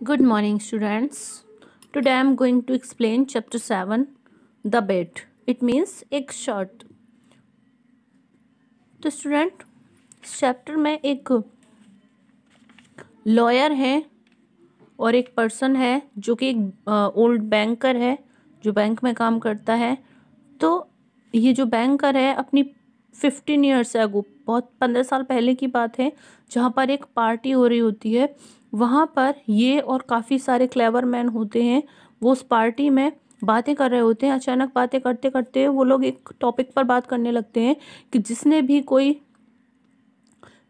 Good morning, students. Today I am going to explain chapter 7, the bed. It means एक shirt. तो student, इस chapter में एक lawyer है और एक पर्सन है जो कि एक ओल्ड बैंकर है जो बैंक में काम करता है. तो ये जो बैंकर है अपनी 15 ईयर्स अगो, बहुत 15 साल पहले की बात है, जहाँ पर एक पार्टी हो रही होती है. वहाँ पर ये और काफ़ी सारे क्लेवर मैन होते हैं. वो उस पार्टी में बातें कर रहे होते हैं. अचानक बातें करते करते वो लोग एक टॉपिक पर बात करने लगते हैं कि जिसने भी कोई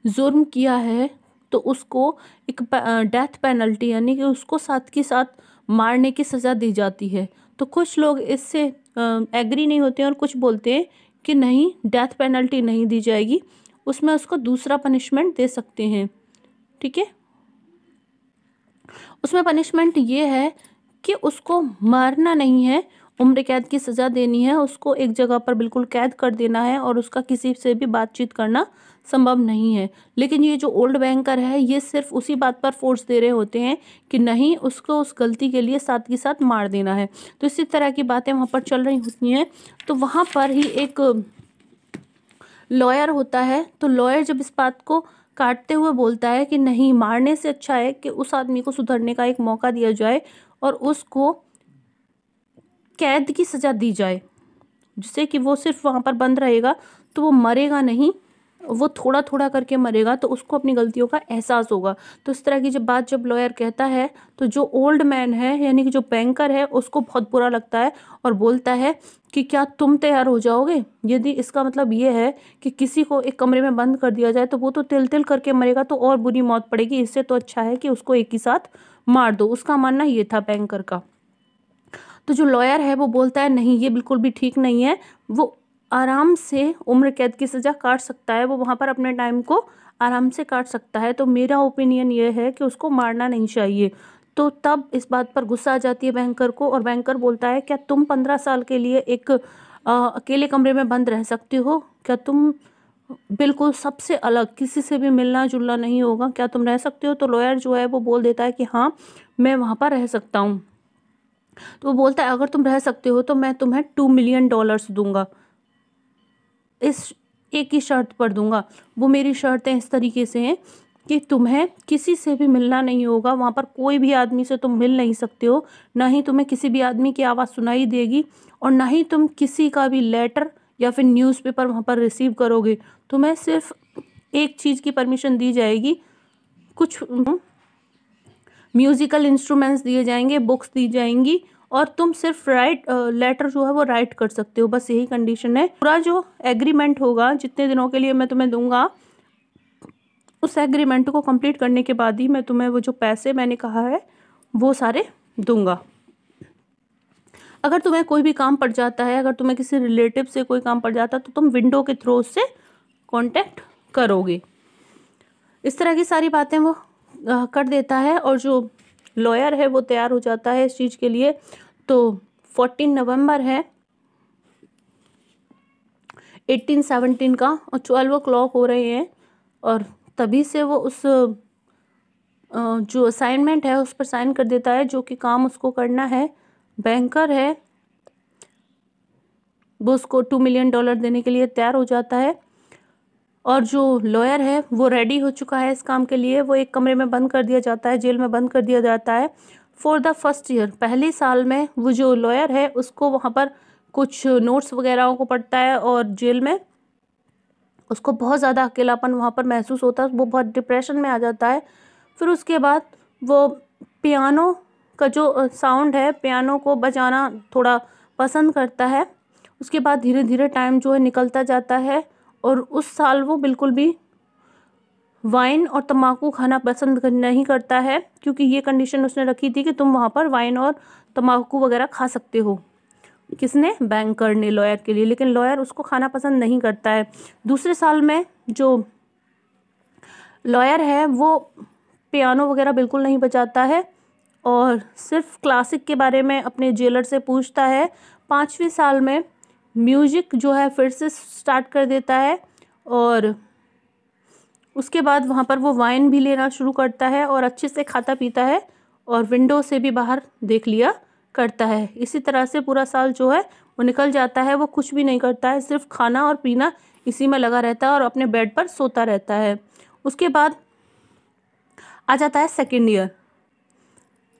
जुर्म किया है तो उसको एक डेथ पेनल्टी यानी कि उसको साथ के साथ मारने की सज़ा दी जाती है. तो कुछ लोग इससे एग्री नहीं होते हैं और कुछ बोलते हैं कि नहीं, डेथ पेनल्टी नहीं दी जाएगी, उसमें उसको दूसरा पनिशमेंट दे सकते हैं. ठीक है, उसमें पनिशमेंट ये है कि उसको मारना नहीं है, उम्र कैद की सज़ा देनी है, उसको एक जगह पर बिल्कुल कैद कर देना है और उसका किसी से भी बातचीत करना संभव नहीं है. लेकिन ये जो ओल्ड बैंकर है ये सिर्फ उसी बात पर फोर्स दे रहे होते हैं कि नहीं, उसको उस गलती के लिए साथ के साथ मार देना है. तो इसी तरह की बातें वहाँ पर चल रही होती हैं. तो वहाँ पर ही एक लॉयर होता है. तो लॉयर जब इस बात को काटते हुए बोलता है कि नहीं, मारने से अच्छा है कि उस आदमी को सुधरने का एक मौका दिया जाए और उसको कैद की सज़ा दी जाए, जिससे कि वो सिर्फ वहाँ पर बंद रहेगा तो वो मरेगा नहीं, वो थोड़ा थोड़ा करके मरेगा, तो उसको अपनी गलतियों का एहसास होगा. तो इस तरह की जब लॉयर कहता है तो जो ओल्ड मैन है यानी कि जो बैंकर है उसको बहुत बुरा लगता है और बोलता है कि क्या तुम तैयार हो जाओगे? यदि इसका मतलब ये है कि किसी को एक कमरे में बंद कर दिया जाए तो वो तो तिल तिल करके मरेगा, तो और बुरी मौत पड़ेगी. इससे तो अच्छा है कि उसको एक ही साथ मार दो. उसका मानना ये था बैंकर का. तो जो लॉयर है वो बोलता है नहीं, ये बिल्कुल भी ठीक नहीं है, वो आराम से उम्र कैद की सज़ा काट सकता है, वो वहाँ पर अपने टाइम को आराम से काट सकता है. तो मेरा ओपिनियन ये है कि उसको मारना नहीं चाहिए. तो तब इस बात पर गुस्सा आ जाती है बैंकर को और बैंकर बोलता है क्या तुम 15 साल के लिए एक अकेले कमरे में बंद रह सकते हो? क्या तुम बिल्कुल सबसे अलग, किसी से भी मिलना जुलना नहीं होगा, क्या तुम रह सकते हो? तो लॉयर जो है वो बोल देता है कि हाँ, मैं वहाँ पर रह सकता हूँ. तो वो बोलता है अगर तुम रह सकते हो तो मैं तुम्हें $2 मिलियन दूंगा, इस एक ही शर्त पर दूंगा. वो मेरी शर्तें इस तरीके से हैं कि तुम्हें किसी से भी मिलना नहीं होगा, वहाँ पर कोई भी आदमी से तुम मिल नहीं सकते हो, ना ही तुम्हें किसी भी आदमी की आवाज़ सुनाई देगी और ना ही तुम किसी का भी लेटर या फिर न्यूज़पेपर वहाँ पर रिसीव करोगे. तुम्हें सिर्फ एक चीज़ की परमिशन दी जाएगी, कुछ म्यूजिकल इंस्ट्रूमेंट्स दिए जाएंगे, बुक्स दी जाएंगी और तुम सिर्फ लेटर जो है वो राइट कर सकते हो. बस यही कंडीशन है. पूरा जो एग्रीमेंट होगा जितने दिनों के लिए मैं तुम्हें दूंगा, उस एग्रीमेंट को कंप्लीट करने के बाद ही मैं तुम्हें वो जो पैसे मैंने कहा है वो सारे दूंगा. अगर तुम्हें कोई भी काम पड़ जाता है, अगर तुम्हें किसी रिलेटिव से कोई काम पड़ जाता है तो तुम विंडो के थ्रू उससे कांटेक्ट करोगे. इस तरह की सारी बातें वो कर देता है और जो लॉयर है वो तैयार हो जाता है इस चीज़ के लिए. तो 14 नवंबर है 1817 का और 12 o'clock हो रहे हैं और तभी से वो उस जो असाइनमेंट है उस पर साइन कर देता है, जो कि काम उसको करना है. बैंकर है वो उसको $2 मिलियन देने के लिए तैयार हो जाता है और जो लॉयर है वो रेडी हो चुका है इस काम के लिए. वो एक कमरे में बंद कर दिया जाता है, जेल में बंद कर दिया जाता है फॉर द फर्स्ट ईयर. पहले साल में वो जो लॉयर है उसको वहाँ पर कुछ नोट्स वगैरह को पढ़ता है और जेल में उसको बहुत ज़्यादा अकेलापन वहाँ पर महसूस होता है, वो बहुत डिप्रेशन में आ जाता है. फिर उसके बाद वो पियानो का जो साउंड है, पियानो को बजाना थोड़ा पसंद करता है. उसके बाद धीरे धीरे टाइम जो है निकलता जाता है और उस साल वो बिल्कुल भी वाइन और तम्बाकू खाना पसंद नहीं करता है, क्योंकि ये कंडीशन उसने रखी थी कि तुम वहाँ पर वाइन और तम्बाकू वगैरह खा सकते हो. किसने? बैंकर ने, लॉयर के लिए. लेकिन लॉयर उसको खाना पसंद नहीं करता है. दूसरे साल में जो लॉयर है वो पियानो वगैरह बिल्कुल नहीं बजाता है और सिर्फ क्लासिक के बारे में अपने जेलर से पूछता है. 5वें साल में म्यूजिक जो है फिर से स्टार्ट कर देता है और उसके बाद वहाँ पर वो वाइन भी लेना शुरू करता है और अच्छे से खाता पीता है और विंडो से भी बाहर देख लिया करता है। इसी तरह से पूरा साल जो है वो निकल जाता है। वो कुछ भी नहीं करता है, सिर्फ खाना और पीना इसी में लगा रहता है और अपने बेड पर सोता रहता है। उसके बाद आ जाता है सेकेंड ईयर।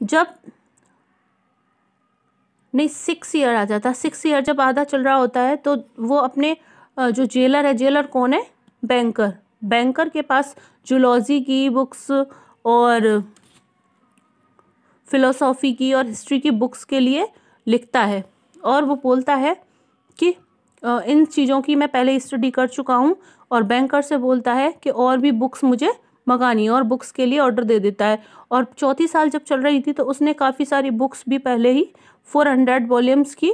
जब नहीं 6 ईयर आ जाता है। 6 ईयर जब आधा चल रहा होता है तो वो अपने जो जेलर है, जेलर कौन है? बैंकर। बैंकर के पास जूलॉजी की बुक्स और फिलोसॉफी की और हिस्ट्री की बुक्स के लिए लिखता है और वो बोलता है कि इन चीज़ों की मैं पहले स्टडी कर चुका हूँ, और बैंकर से बोलता है कि और भी बुक्स मुझे मंगानी है और बुक्स के लिए ऑर्डर दे देता है। और चौथी साल जब चल रही थी तो उसने काफ़ी सारी बुक्स भी पहले ही 400 वॉल्यूम्स की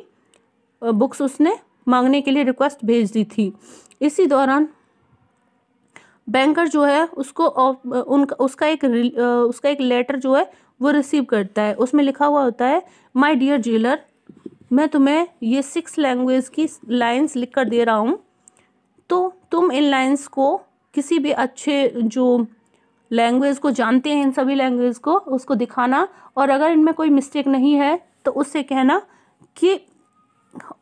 बुक्स उसने मांगने के लिए रिक्वेस्ट भेज दी थी। इसी दौरान बैंकर जो है उसका एक लेटर जो है वो रिसीव करता है। उसमें लिखा हुआ होता है, माय डियर जेलर, मैं तुम्हें ये 6 लैंग्वेज की लाइंस लिख कर दे रहा हूँ, तो तुम इन लाइंस को किसी भी अच्छे जो लैंग्वेज को जानते हैं, इन सभी लैंग्वेज को उसको दिखाना, और अगर इनमें कोई मिस्टेक नहीं है तो उससे कहना कि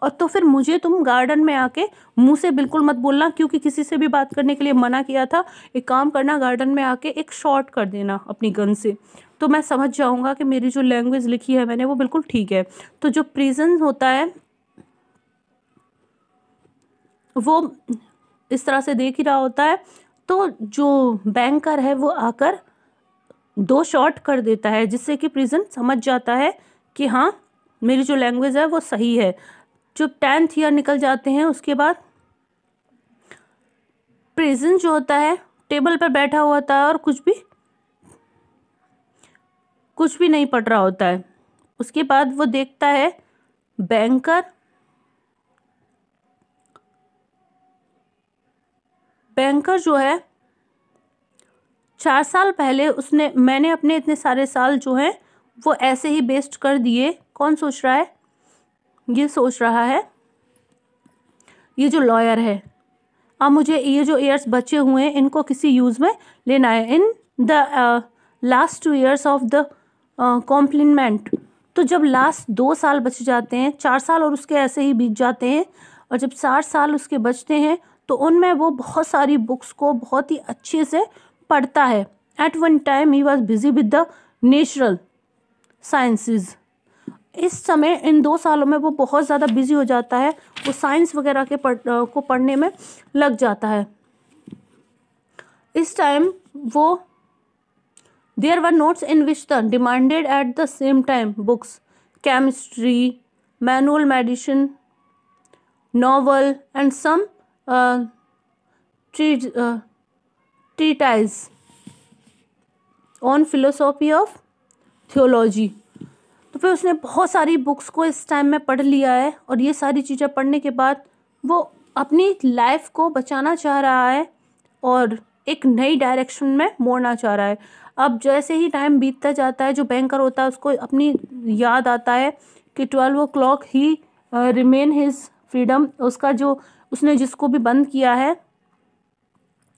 और तो फिर मुझे तुम गार्डन में आके मुंह से बिल्कुल मत बोलना, क्योंकि किसी से भी बात करने के लिए मना किया था। एक काम करना, गार्डन में आके एक शॉट कर देना अपनी गन से, तो मैं समझ जाऊंगा कि मेरी जो लैंग्वेज लिखी है मैंने वो बिल्कुल ठीक है। तो जो प्रिजन होता है वो इस तरह से देख ही रहा होता है, तो जो बैंकर है वो आकर 2 शॉट कर देता है, जिससे कि प्रिजन समझ जाता है कि हाँ मेरी जो लैंग्वेज है वो सही है। जब 10th ईयर निकल जाते हैं उसके बाद प्रिजन जो होता है टेबल पर बैठा हुआ होता है और कुछ भी नहीं पढ़ रहा होता है। उसके बाद वो देखता है बैंकर जो है 4 साल पहले मैंने अपने इतने सारे साल जो हैं वो ऐसे ही वेस्ट कर दिए। कौन सोच रहा है? ये सोच रहा है ये जो लॉयर है। अब मुझे ये जो ईयर्स बचे हुए हैं इनको किसी यूज़ में लेना है, in the last 2 years of the compliment. तो जब लास्ट 2 साल बच जाते हैं, 4 साल और उसके ऐसे ही बीत जाते हैं, और जब 4 साल उसके बचते हैं तो उनमें वो बहुत सारी बुक्स को बहुत ही अच्छे से पढ़ता है। At one time he was busy with the natural sciences. इस समय इन 2 सालों में वो बहुत ज़्यादा बिजी हो जाता है, वो साइंस वगैरह को पढ़ने में लग जाता है। इस टाइम वो there were notes in which the demanded at the same time books, chemistry, manual medicine, novel and some treatise on philosophy of theology. तो फिर उसने बहुत सारी बुक्स को इस टाइम में पढ़ लिया है, और ये सारी चीज़ें पढ़ने के बाद वो अपनी लाइफ को बचाना चाह रहा है और एक नई डायरेक्शन में मोड़ना चाह रहा है। अब जैसे ही टाइम बीतता जाता है, जो बैंकर होता है उसको अपनी याद आता है कि 12 o'clock he remain his freedom. उसका जो उसने जिसको भी बंद किया है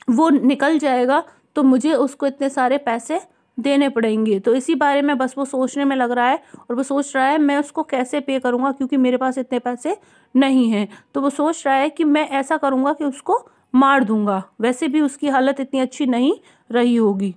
वो निकल जाएगा, तो मुझे उसको इतने सारे पैसे देने पड़ेंगे। तो इसी बारे में बस वो सोचने में लग रहा है, और वो सोच रहा है मैं उसको कैसे पे करूँगा, क्योंकि मेरे पास इतने पैसे नहीं हैं। तो वो सोच रहा है कि मैं ऐसा करूँगा कि उसको मार दूँगा। वैसे भी उसकी हालत इतनी अच्छी नहीं रही होगी।